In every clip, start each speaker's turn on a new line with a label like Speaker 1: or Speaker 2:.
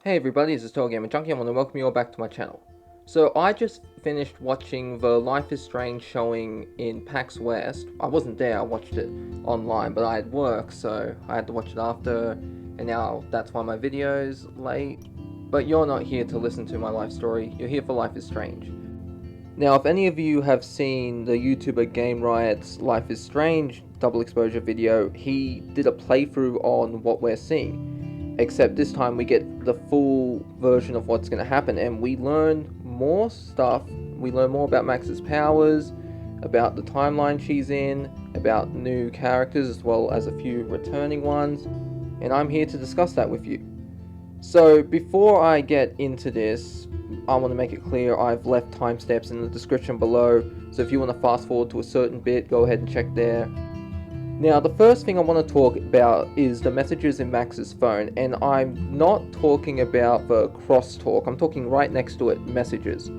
Speaker 1: Hey everybody, this is TotalGamerJunkie. I want to welcome you all back to my channel. So I just finished watching the Life is Strange showing in PAX West. I wasn't there, I watched it online, but I had work, so I had to watch it after, and now that's why my video's late. But you're not here to listen to my life story, you're here for Life is Strange. Now, if any of you have seen the YouTuber Game Riot's Life is Strange double exposure video, he did a playthrough on what we're seeing. Except this time we get the full version of what's going to happen, and we learn more stuff. We learn more about Max's powers, about the timeline she's in, about new characters as well as a few returning ones, and I'm here to discuss that with you. So before I get into this, I want to make it clear I've left timestamps in the description below, so if you want to fast forward to a certain bit, go ahead and check there. Now, the first thing I want to talk about is the messages in Max's phone, and I'm not talking about the crosstalk, I'm talking right next to it, messages.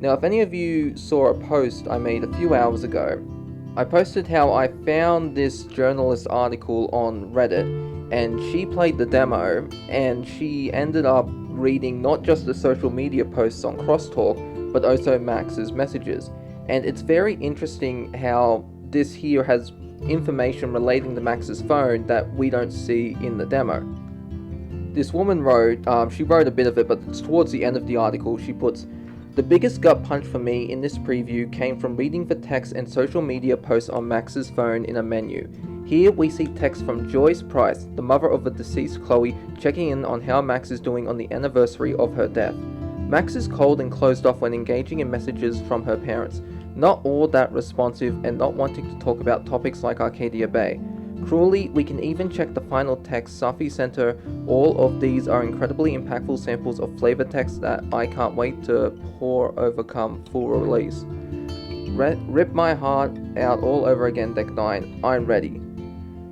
Speaker 1: Now, if any of you saw a post I made a few hours ago, I posted how I found this journalist article on Reddit, and she played the demo, and she ended up reading not just the social media posts on Crosstalk, but also Max's messages. And it's very interesting how this here has information relating to Max's phone that we don't see in the demo. This woman wrote, she wrote a bit of it, but it's towards the end of the article. She puts, "The biggest gut punch for me in this preview came from reading the text and social media posts on Max's phone in a menu. Here we see text from Joyce Price, the mother of the deceased Chloe, checking in on how Max is doing on the anniversary of her death. Max is cold and closed off when engaging in messages from her parents. Not all that responsive and not wanting to talk about topics like Arcadia Bay. Cruelly, we can even check the final text Safi sent her. All of these are incredibly impactful samples of flavor text that I can't wait to pour overcome full release. Rip my heart out all over again, Deck 9. I'm ready."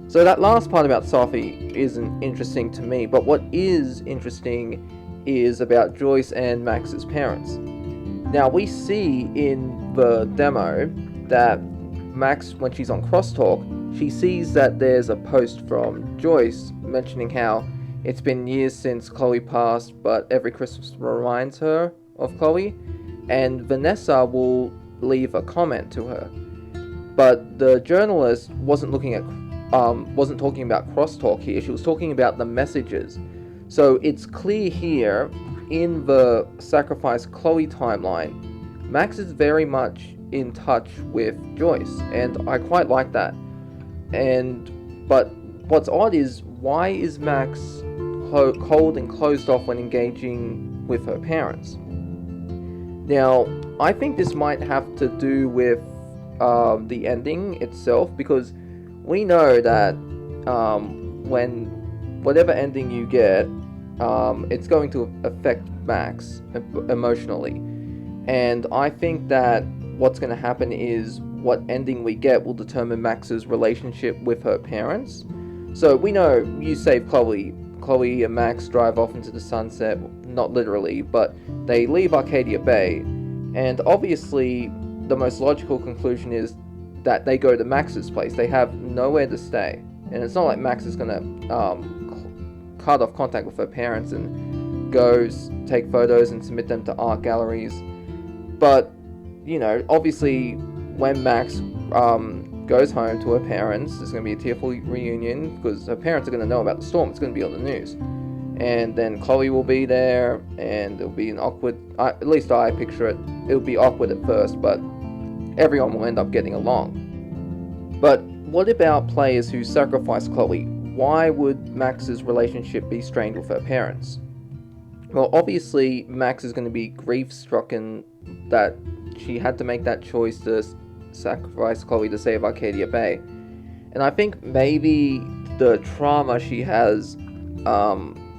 Speaker 1: So that last part about Safi isn't interesting to me, but what is interesting is about Joyce and Max's parents. Now, we see in the demo that Max, when she's on Crosstalk, she sees that there's a post from Joyce mentioning how it's been years since Chloe passed, but every Christmas reminds her of Chloe, and Vanessa will leave a comment to her. But the journalist wasn't talking about Crosstalk here, she was talking about the messages. So it's clear here in the Sacrifice Chloe timeline, Max is very much in touch with Joyce, and I quite like that. But what's odd is, why is Max cold and closed off when engaging with her parents? Now, I think this might have to do with the ending itself, because we know that when whatever ending you get, it's going to affect Max emotionally, and I think that what's going to happen is what ending we get will determine Max's relationship with her parents. So we know you save Chloe and Max drive off into the sunset, not literally, but they leave Arcadia Bay, and obviously the most logical conclusion is that they go to Max's place. They have nowhere to stay, and it's not like Max is going to cut off contact with her parents and goes take photos and submit them to art galleries. But you know, obviously when Max goes home to her parents, there's going to be a tearful reunion because her parents are going to know about the storm. It's going to be on the news, and then Chloe will be there, and it'll be an awkward, at least I picture it, it'll be awkward at first, but everyone will end up getting along. But what about players who sacrifice Chloe? Why would Max's relationship be strained with her parents? Well, obviously Max is going to be grief-stricken that she had to make that choice to sacrifice Chloe to save Arcadia Bay. And I think maybe the trauma she has,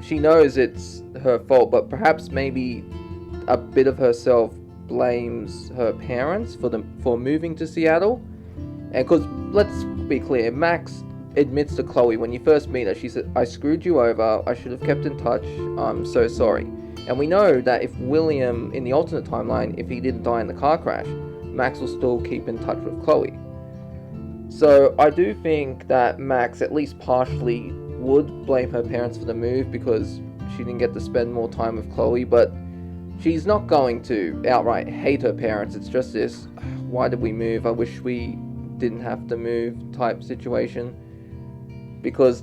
Speaker 1: she knows it's her fault, but perhaps maybe a bit of herself blames her parents for moving to Seattle. And because, let's be clear, Max admits to Chloe when you first meet her, she said, "I screwed you over, I should have kept in touch, I'm so sorry." And we know that if William, in the alternate timeline, if he didn't die in the car crash, Max will still keep in touch with Chloe. So I do think that Max, at least partially, would blame her parents for the move because she didn't get to spend more time with Chloe, but she's not going to outright hate her parents. It's just this, why did we move? I wish we didn't have to move type situation. Because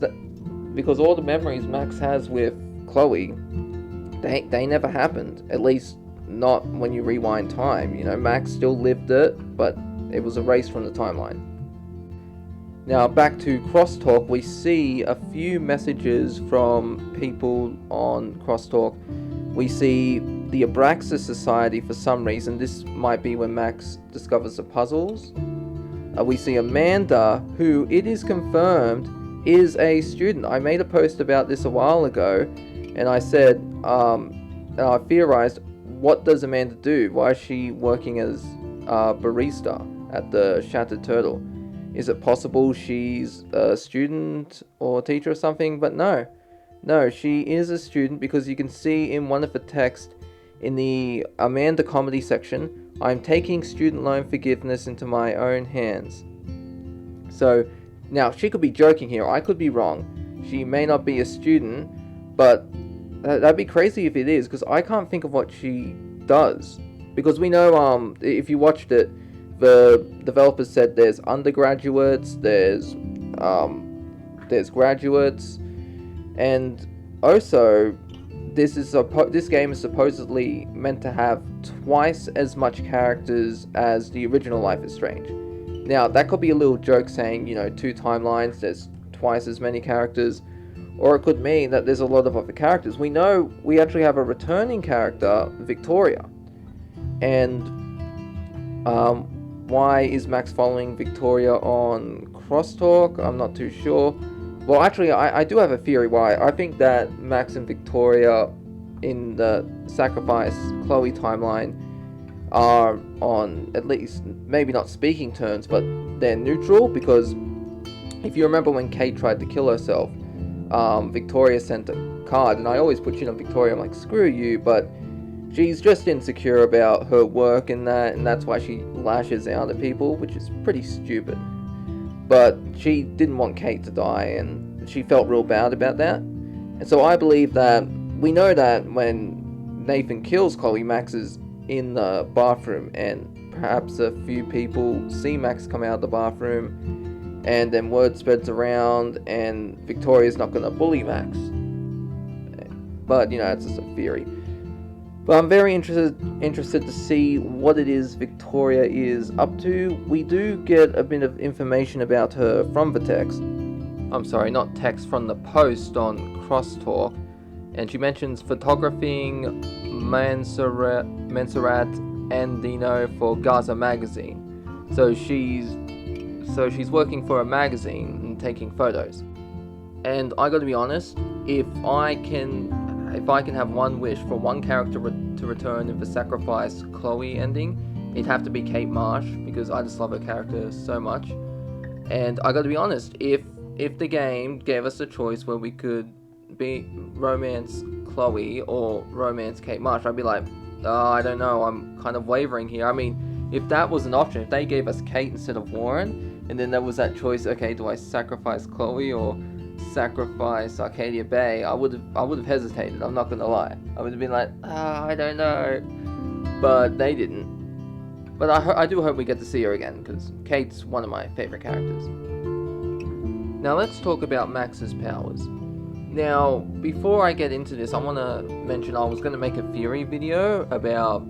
Speaker 1: all the memories Max has with Chloe, they never happened. At least not when you rewind time. You know, Max still lived it, but it was erased from the timeline. Now back to Crosstalk, we see a few messages from people on Crosstalk. We see the Abraxas Society for some reason. This might be when Max discovers the puzzles. We see Amanda, who it is confirmed is a student. I made a post about this a while ago, and I said, and I theorized, what does Amanda do? Why is she working as barista at the Shattered Turtle? Is it possible she's a student or teacher or something? But no, she is a student, because you can see in one of the texts in the Amanda comedy section, I'm taking student loan forgiveness into my own hands. So now she could be joking here. I could be wrong. She may not be a student, but that'd be crazy if it is, because I can't think of what she does. Because we know, if you watched it, the developers said there's undergraduates, there's graduates, and also this game is supposedly meant to have twice as much characters as the original Life is Strange. Now that could be a little joke saying, you know, 2 timelines, there's twice as many characters, or it could mean that there's a lot of other characters. We know we actually have a returning character, Victoria, and why is Max following Victoria on Crosstalk? I'm not too sure. Well, actually, I do have a theory why. I think that Max and Victoria in the Sacrifice Chloe timeline are on, at least, maybe not speaking terms, but they're neutral, because if you remember when Kate tried to kill herself, Victoria sent a card, and I always put shit on Victoria. I'm like, screw you, but she's just insecure about her work and that's why she lashes out at people, which is pretty stupid. But she didn't want Kate to die, and she felt real bad about that. And so I believe that, we know that when Nathan kills Chloe, Max is in the bathroom, and perhaps a few people see Max come out of the bathroom, and then word spreads around, and Victoria's not going to bully Max. But, you know, it's just a theory. But I'm very interested to see what it is Victoria is up to. We do get a bit of information about her from the text. I'm sorry, not text, from the post on Crosstalk. And she mentions photographing Montserrat Andino for Gaza magazine. So she's working for a magazine and taking photos. And I gotta be honest, if I can have one wish for one character to return in the Sacrifice Chloe ending, it'd have to be Kate Marsh, because I just love her character so much. And I gotta be honest, if the game gave us a choice where we could be romance Chloe or romance Kate Marsh, I'd be like, I don't know, I'm kind of wavering here. I mean, if that was an option, if they gave us Kate instead of Warren, and then there was that choice, okay, do I sacrifice Chloe or sacrifice Arcadia Bay, I would have hesitated, I'm not gonna lie. I would have been like, I don't know. But they didn't. But I do hope we get to see her again, because Kate's one of my favorite characters. Now let's talk about Max's powers. Now, before I get into this, I want to mention I was going to make a theory video about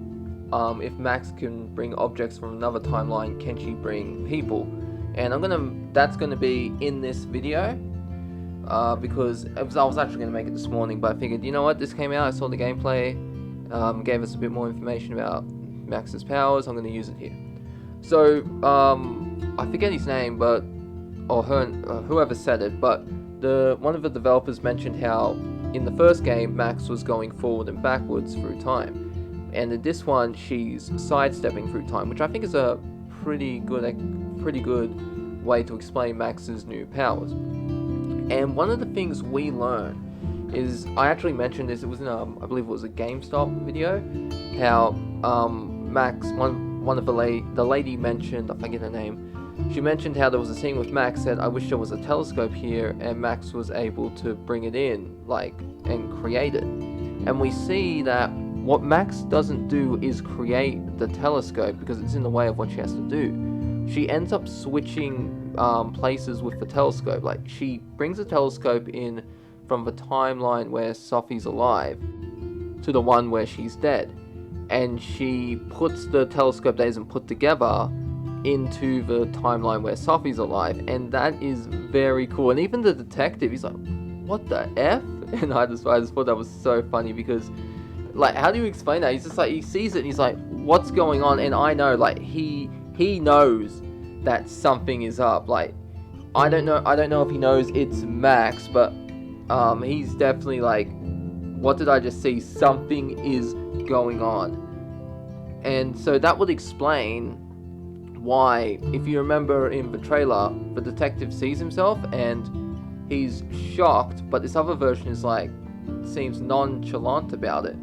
Speaker 1: if Max can bring objects from another timeline, can she bring people? And that's going to be in this video. Because I was actually going to make it this morning, but I figured, you know what, this came out, I saw the gameplay, gave us a bit more information about Max's powers, I'm going to use it here. So, I forget his name, but, or her, whoever said it, but one of the developers mentioned how in the first game, Max was going forward and backwards through time, and in this one, she's sidestepping through time, which I think is a pretty good way to explain Max's new powers. And one of the things we learn is, I actually mentioned this, it was in I believe it was a GameStop video, how Max, one of the lady mentioned, I forget her name, She mentioned how there was a scene with Max said, I wish there was a telescope here, and Max was able to bring it in, and create it. And we see that what Max doesn't do is create the telescope because it's in the way of what she has to do. She ends up switching places with the telescope. She brings the telescope in from the timeline where Safi's alive to the one where she's dead. And she puts the telescope that isn't put together into the timeline where Safi's alive, and that is very cool. And even the detective, he's like, what the F? And I just thought that was so funny because, how do you explain that? He's just he sees it and he's like, what's going on? And I know, he knows that something is up. I don't know if he knows it's Max, but he's definitely what did I just see? Something is going on. And so that would explain why, if you remember in the trailer, the detective sees himself and he's shocked, but this other version is seems nonchalant about it.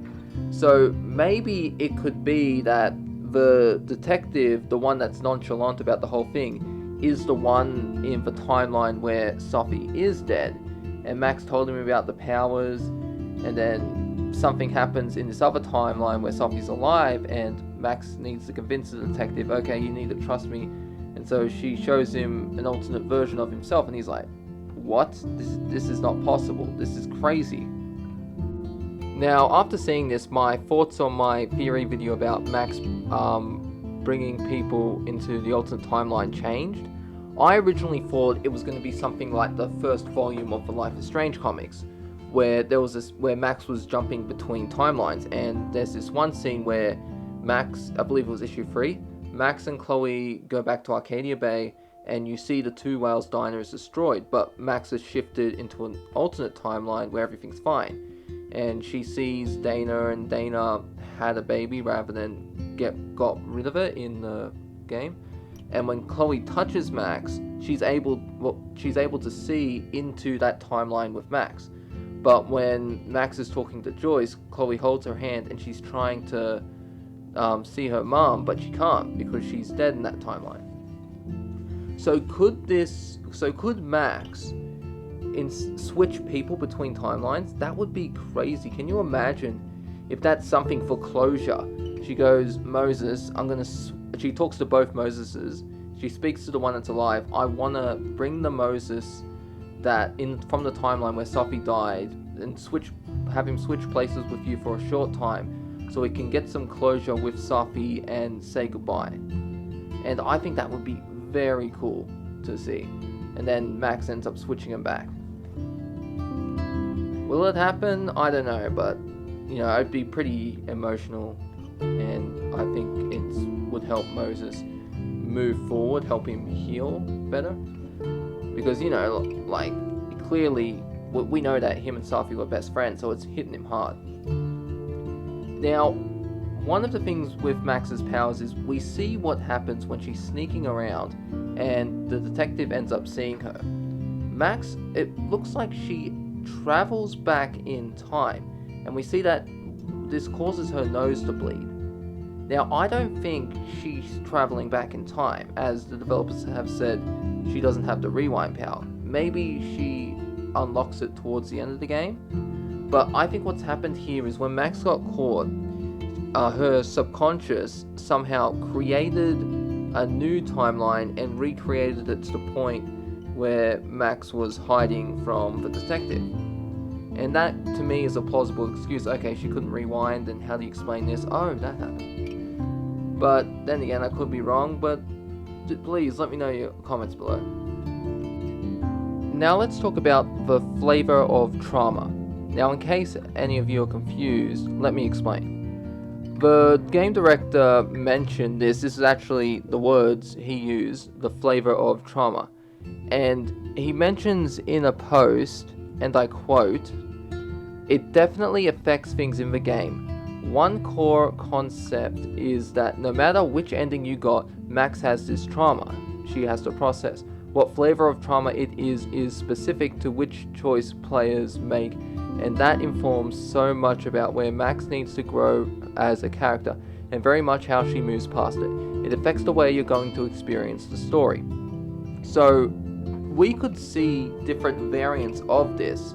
Speaker 1: So maybe it could be that the detective, the one that's nonchalant about the whole thing, is the one in the timeline where Safi is dead, and Max told him about the powers, and then something happens in this other timeline where Safi's alive, and Max needs to convince the detective, okay, you need to trust me. And so she shows him an alternate version of himself, and he's like, what? This is not possible. This is crazy. Now, after seeing this, my thoughts on my theory video about Max bringing people into the alternate timeline changed. I originally thought it was going to be something like the first volume of the Life is Strange comics, where where Max was jumping between timelines, and there's this one scene where Max, I believe it was issue 3, Max and Chloe go back to Arcadia Bay, and you see the Two Whales diner is destroyed, but Max is shifted into an alternate timeline where everything's fine. And she sees Dana, and Dana had a baby rather than got rid of it in the game. And when Chloe touches Max, she's able to see into that timeline with Max. But when Max is talking to Joyce, Chloe holds her hand and she's trying to see her mom, but she can't because she's dead in that timeline. So could Max switch people between timelines? That would be crazy. Can you imagine if that's something for closure? She goes, Moses, she talks to both Moseses. She speaks to the one that's alive. I want to bring the Moses from the timeline where Safi died and have him switch places with you for a short time so we can get some closure with Safi and say goodbye. And I think that would be very cool to see. And then Max ends up switching him back. Will it happen? I don't know, but it'd be pretty emotional, and I think it would help Moses move forward, help him heal better. Because, clearly, we know that him and Safi were best friends, so it's hitting him hard. Now, one of the things with Max's powers is we see what happens when she's sneaking around, and the detective ends up seeing her. Max, it looks like she travels back in time, and we see that this causes her nose to bleed. Now, I don't think she's traveling back in time, as the developers have said she doesn't have the rewind power. Maybe she unlocks it towards the end of the game, but I think what's happened here is when Max got caught, her subconscious somehow created a new timeline and recreated it to the point where Max was hiding from the detective. And that, to me, is a plausible excuse. Okay, she couldn't rewind, and how do you explain this? Oh, that happened. But then again, I could be wrong, but please let me know your comments below. Now let's talk about the flavor of trauma. Now, in case any of you are confused, let me explain. The game director mentioned this is actually the words he used, the flavor of trauma. And he mentions in a post, and I quote, "It definitely affects things in the game. One core concept is that no matter which ending you got, Max has this trauma she has to process. What flavor of trauma it is specific to which choice players make, and that informs so much about where Max needs to grow as a character, and very much how she moves past it. It affects the way you're going to experience the story." So we could see different variants of this.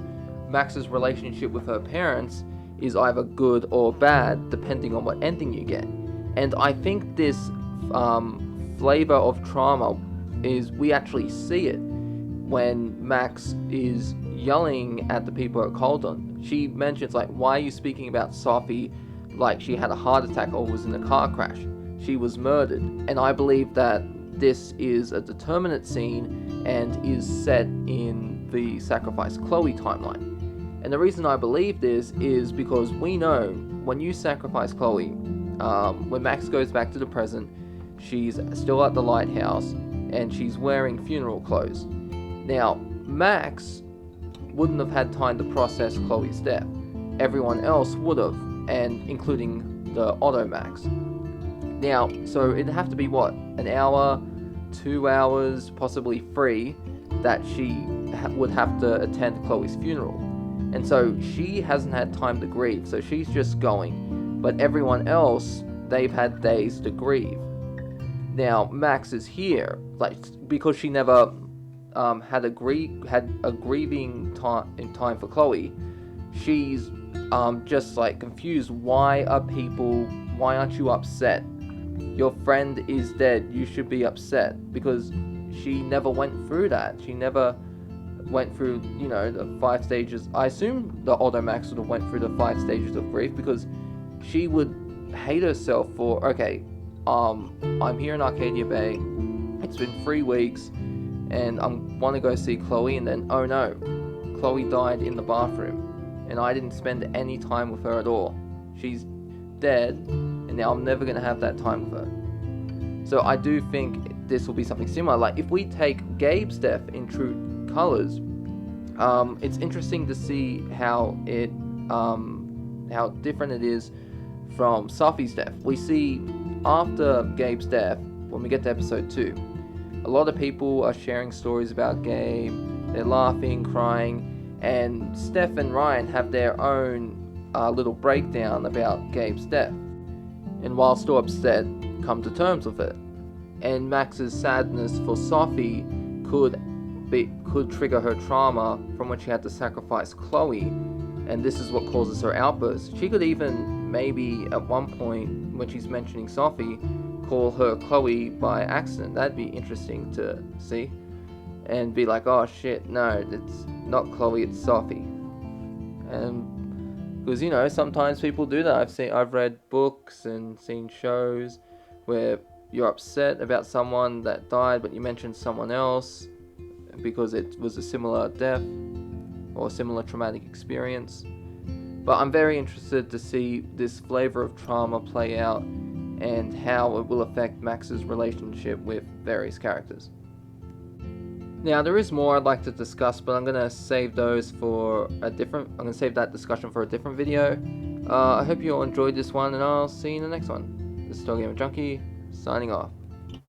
Speaker 1: Max's relationship with her parents is either good or bad, depending on what ending you get. And I think this flavor of trauma is, we actually see it when Max is yelling at the people at Coldon. She mentions, like, why are you speaking about Safi like she had a heart attack or was in a car crash? She was murdered. And I believe that this is a determinate scene and is set in the Sacrifice Chloe timeline. And the reason I believe this is because we know when you sacrifice Chloe, when Max goes back to the present, she's still at the lighthouse and she's wearing funeral clothes. Now, Max wouldn't have had time to process Chloe's death. Everyone else would have, and including the Otto Max. Now, so it'd have to be what, an hour, 2 hours, possibly 3, that she would have to attend Chloe's funeral. And so she hasn't had time to grieve, so she's just going. But everyone else, they've had days to grieve. Now, Max is here, like, because she never had a grieving time for Chloe. She's just like confused. Why aren't you upset? Your friend is dead, you should be upset, because she never went through that. She never went through, the 5 stages. I assume the Otto Max would have went through the 5 stages of grief, because she would hate herself for, okay, I'm here in Arcadia Bay, it's been 3 weeks, and I want to go see Chloe, and then, oh no, Chloe died in the bathroom, and I didn't spend any time with her at all. She's dead, and now I'm never going to have that time with her. So I do think this will be something similar. Like, if we take Gabe's death in true colors, it's interesting to see how different it is from Safi's death. We see after Gabe's death, when we get to episode 2, a lot of people are sharing stories about Gabe. They're laughing, crying, and Steph and Ryan have their own little breakdown about Gabe's death, and while still upset, come to terms with it. And Max's sadness for Safi could trigger her trauma from when she had to sacrifice Chloe, and this is what causes her outburst. She could even, maybe at one point when she's mentioning Safi, call her Chloe by accident. That'd be interesting to see, and be like, oh shit, no, it's not Chloe, it's Safi. And because sometimes people do that. I've read books and seen shows where you're upset about someone that died, but you mention someone else because it was a similar death or a similar traumatic experience. But I'm very interested to see this flavor of trauma play out and how it will affect Max's relationship with various characters. Now, there is more I'd like to discuss, but I'm going to save that discussion for a different video. I hope you all enjoyed this one, and I'll see you in the next one. This is TotalGamerJunkie, signing off.